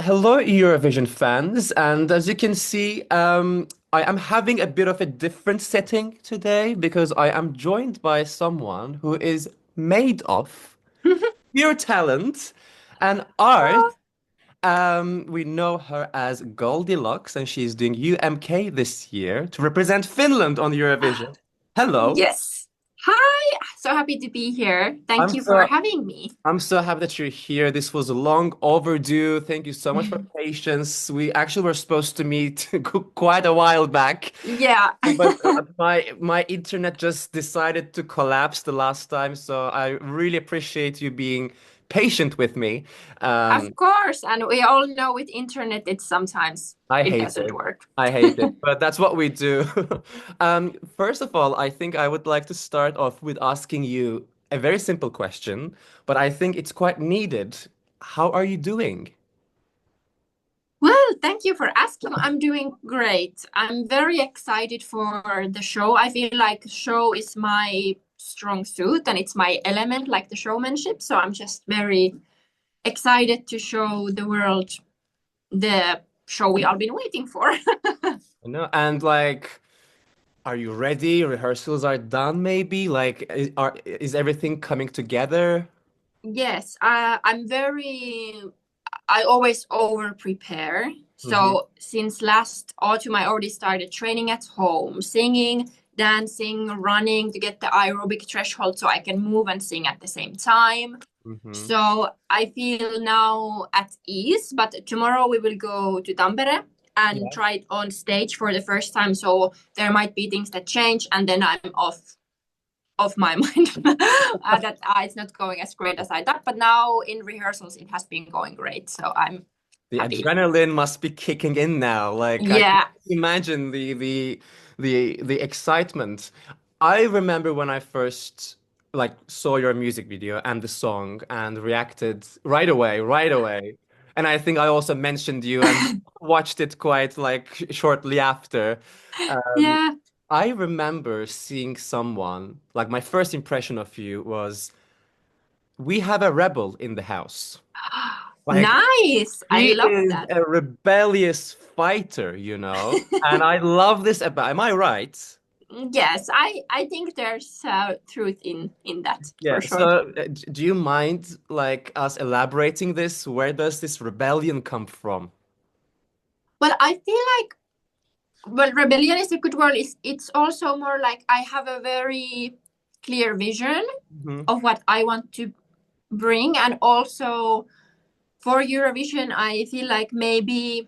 Hello, Eurovision fans, and as you can see, I am having a bit of a different setting today because I am joined by someone who is made of pure talent and art. Oh, We know her as Goldilocks, and she's doing UMK this year to represent Finland on Eurovision. Hello. yes. Hi. So happy to be here. Thank I'm you for so having me. I'm so happy that you're here. This was long overdue. Thank you so much for patience. We actually were supposed to meet quite a while back, Yeah. but my internet just decided to collapse the last time. So I really appreciate you being patient with me. Of Um, course. And we all know with internet it's sometimes I it hate doesn't it. work. I hate it, but that's what we do. First of all, I think I would like to start off with asking you a very simple question, but I think it's quite needed. How are you doing? Well, thank you for asking. I'm doing great. I'm very excited for the show. I feel like show is my strong suit and it's my element, like the showmanship. So I'm just very excited to show the world the show we all been waiting for. You know, and like, are you ready? Rehearsals are done, maybe? Like, is everything coming together? Yes, I always over prepare. Hmm. So since last autumn, I already started training at home, singing, dancing, running to get the aerobic threshold so I can move and sing at the same time. Hmm. So I feel now at ease, but tomorrow we will go to Tampere and Yeah. try it on stage for the first time. So there might be things that change, and then I'm off my mind that it's not going as great as I thought. But now in rehearsals, it has been going great. So I'm The happy. adrenaline must be kicking in now. Like, I can Yeah. imagine the excitement. I remember when I first like saw your music video and the song and reacted right away, right away. And I think I also mentioned you and watched it quite like shortly after. Um, Yeah. I remember seeing someone, like my first impression of you was, we have a rebel in the house. Like Nice. I she love is that. a rebellious fighter, you know? And I love this about, am I right? Yes, I think there's truth in that Yeah. for sure. So, do you mind like us elaborating this? Where does this rebellion come from? Well, I feel like rebellion is a good word. It's also more like I have a very clear vision Hmm. of what I want to bring, and also for Eurovision, I feel like maybe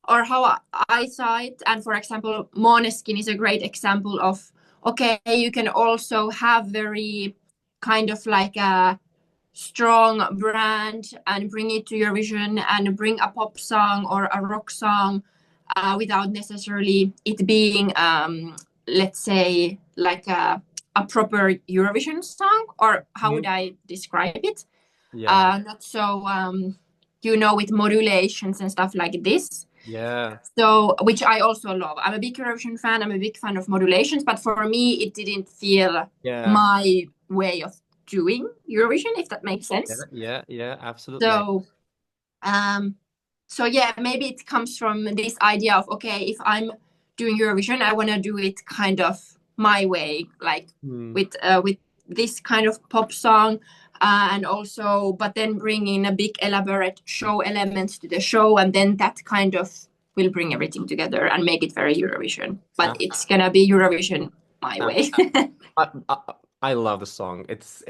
or how I saw it. And for example, Måneskin is a great example of okay, you can also have very kind of like a strong brand and bring it to Eurovision and bring a pop song or a rock song without necessarily it being, let's say, like a proper Eurovision song, or how would Hmm. I describe it? Yeah. Not so, with modulations and stuff like this. Yeah. So, which I also love. I'm a big Eurovision fan. I'm a big fan of modulations, but for me, it didn't feel Yeah. my way of doing Eurovision, if that makes Yeah. sense. Yeah. Yeah. Absolutely. So, um, so yeah, maybe it comes from this idea of okay, if I'm doing Eurovision, I want to do it kind of my way, like Hmm. with this kind of pop song, and also, but then bring in a big elaborate show element to the show, and then that kind of will bring everything together and make it very Eurovision. But Uh, it's gonna be Eurovision my uh, way. I, I I love the song. It's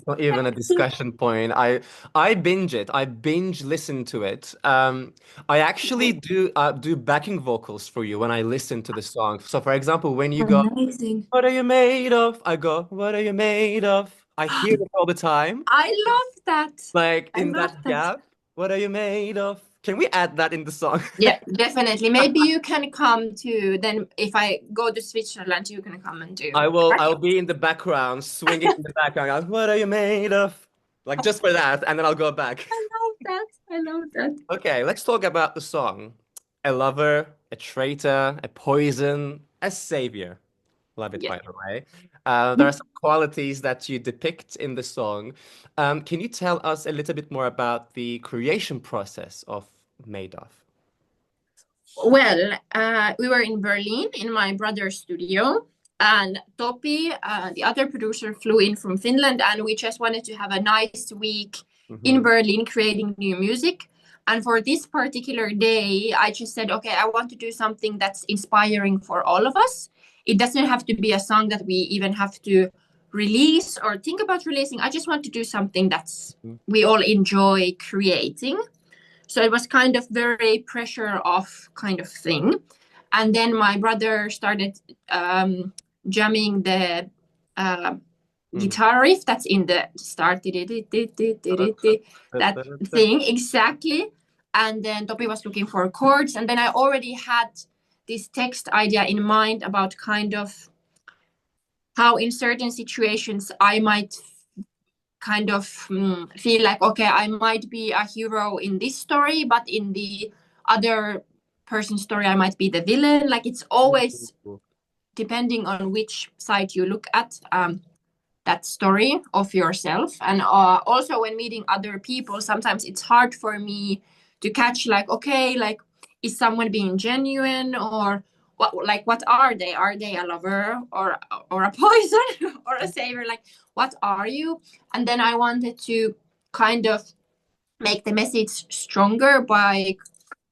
not even a discussion point. I binge it. I binge listen to it. I actually do backing vocals for you when I listen to the song. So for example, when you go, Amazing. "What are you made of?" I go, "What are you made of?" I hear it all the time. I love that. Like I in love that that. gap, "What are you made of?" Can we add that in the song? Yeah, definitely. Maybe you can come to then if I go to Switzerland, you can come and do I'll backing. be in the background, swinging in the background. What are you made of? Like just for that, and then I'll go back. I love that. I love that. Okay, let's talk about the song. A lover, a traitor, a poison, a savior. Love it, Yes. by the way. There are some qualities that you depict in the song. Can you tell us a little bit more about the creation process of Made of? Well, we were in Berlin in my brother's studio, and Topi, the other producer, flew in from Finland, and we just wanted to have a nice week in Hmm. Berlin creating new music. And for this particular day, I just said, okay, I want to do something that's inspiring for all of us. It doesn't have to be a song that we even have to release or think about releasing. I just want to do something that's we all enjoy creating. So it was kind of very pressure off kind of thing. And then my brother started jamming the uh, guitar riff that's in the start, that thing exactly. And then Topi was looking for chords. And then I already had this text idea in mind about kind of how in certain situations I might kind of feel like, okay, I might be a hero in this story, but in the other person's story, I might be the villain. Like it's always depending on which side you look at that story of yourself. And also when meeting other people, sometimes it's hard for me to catch like, okay, like is someone being genuine or what are they? Are they a lover or a poison or a savior? Like what are you? And then I wanted to kind of make the message stronger by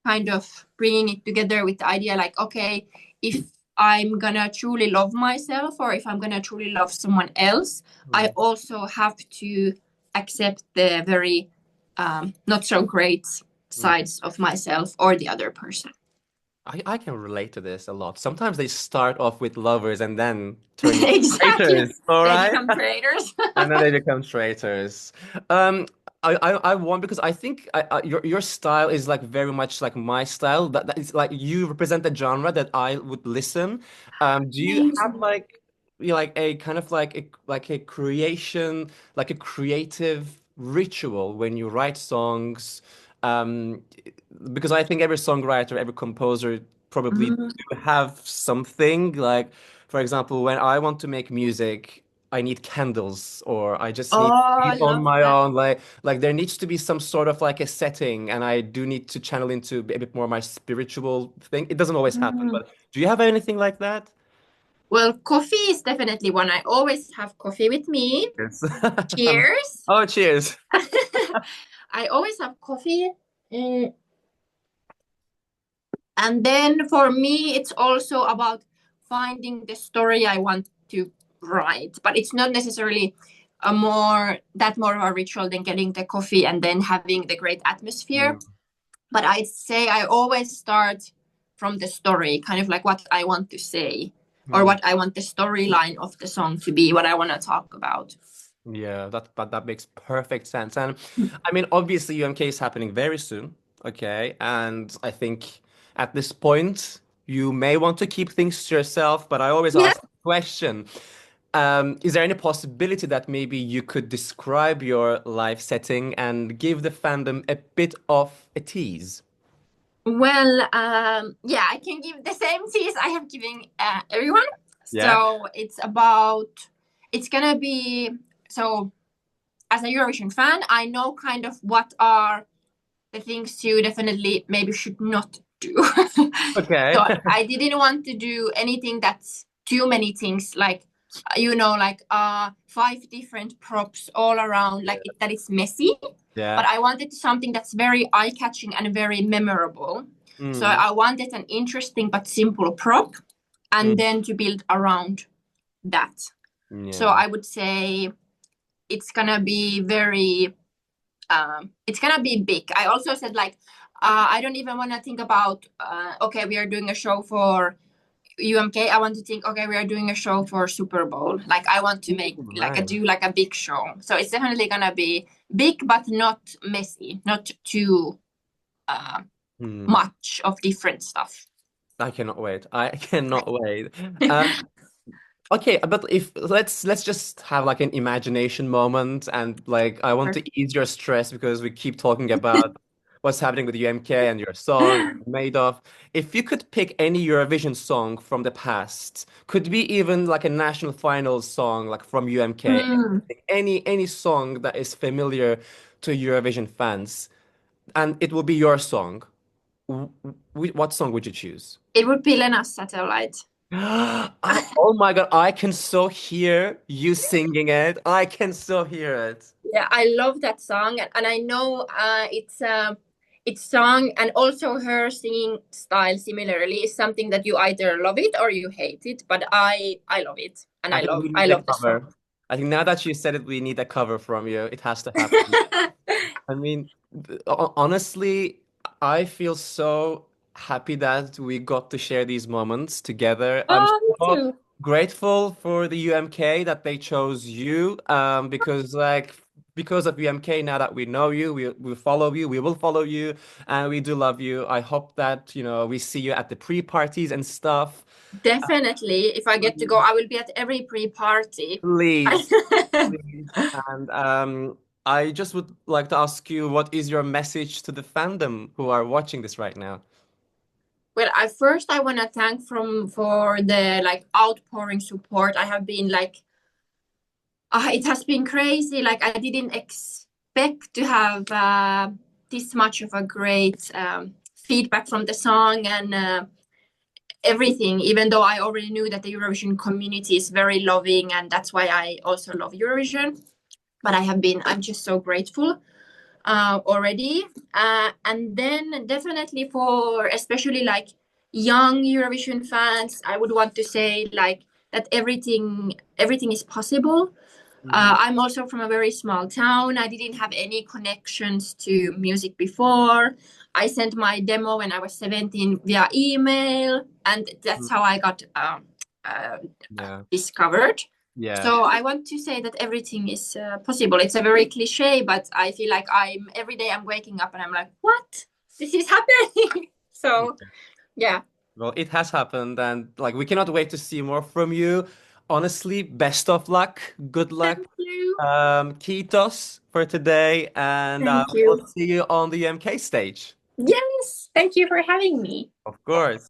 kind of bringing it together with the idea like, okay, if I'm gonna truly love myself or if I'm gonna truly love someone else, I also have to accept the very not so great sides of myself or the other person. I can relate to this a lot. Sometimes they start off with lovers and then turn into Exactly. traitors, all They right? become traitors. And then they become traitors. Um, I want because I think your style is like very much like my style. That is like you represent the genre that I would listen. Do you have Amazing. like like a kind of like a creation, like a creative ritual when you write songs? Um, because I think every songwriter, every composer probably Mm. do have something like, for example, when I want to make music. I need candles or I just need to Oh, be I on love my that. own. Like there needs to be some sort of like a setting and I do need to channel into a bit more my spiritual thing. It doesn't always happen, Mm. but do you have anything like that? Well, coffee is definitely one. I always have coffee with me. Yes. Cheers. Oh, cheers. I always have coffee. Mm, And then for me, it's also about finding the story I want to write. But it's not necessarily more of a ritual than getting the coffee and then having the great atmosphere. Mm, But I'd say I always start from the story, kind of like what I want to say or mm. what I want the storyline of the song to be, what I want to talk about. Yeah, that makes perfect sense. And I mean, obviously UMK is happening very soon. Okay. And I think at this point you may want to keep things to yourself, but I always Yeah. ask the question. Is there any possibility that maybe you could describe your life setting and give the fandom a bit of a tease? Well, yeah, I can give the same tease I have given everyone. Yeah. So it's gonna be, so as a Eurovision fan, I know kind of what are the things you definitely maybe should not do. Okay. So I didn't want to do anything that's too many things, like, like five different props all around, like that it's messy. But Yeah. I wanted something that's very eye-catching and very memorable. So Mm, I wanted an interesting but simple prop, and mm, then to build around that. So yeah. I would say it's gonna be very, it's gonna be big. I also said like, I don't even want to think about, okay, we are doing a show for UMK. I want to think, okay, we are doing a show for Super Bowl. Like I want to make Ooh, like a nice. do like a big show. So it's definitely gonna be big, but not messy, not too uh, Hmm. much of different stuff. I cannot wait. I cannot wait. Okay, but if let's just have like an imagination moment and like I want to ease your stress because we keep talking about what's happening with UMK and your song made of. If you could pick any Eurovision song from the past, could be even like a national finals song, like from UMK, Hmm. any song that is familiar to Eurovision fans, and it will be your song. What song would you choose? It would be Lena's Satellite. Oh my God, I can so hear you singing it. I can so hear it. Yeah, I love that song, and I know it's song and also her singing style similarly is something that you either love it or you hate it. But I love it, and I think we I need a love the song. cover. I think now that you said it, we need a cover from you. It has to happen. I mean, honestly, I feel so happy that we got to share these moments together. I'm Oh, me so too. grateful for the UMK that they chose you, because because of UMK, now that we know you, we follow you, we will follow you, and we do love you. I hope that, we see you at the pre-parties and stuff. Definitely, if I get to go, I will be at every pre-party. Please, please. And I just would like to ask you, what is your message to the fandom who are watching this right now? Well, at first I want to thank from for the like outpouring support. I have been like it has been crazy. Like I didn't expect to have this much of a great feedback from the song and everything. Even though I already knew that the Eurovision community is very loving, and that's why I also love Eurovision. But I'm just so grateful already. And then definitely for especially like young Eurovision fans, I would want to say like that everything is possible. Mhm. I'm also from a very small town. I didn't have any connections to music before. I sent my demo when I was 17 via email, and that's how I got uh, Yeah. discovered. Yeah. So I want to say that everything is possible. It's a very cliche, but I feel like I'm every day I'm waking up and I'm like, what? This is happening. So yeah. Well, it has happened, and like we cannot wait to see more from you. Honestly, best of luck, good luck. Thank you. Kiitos for today, and Thank we'll you. see you on the MK stage. Yes. Thank you for having me. Of course.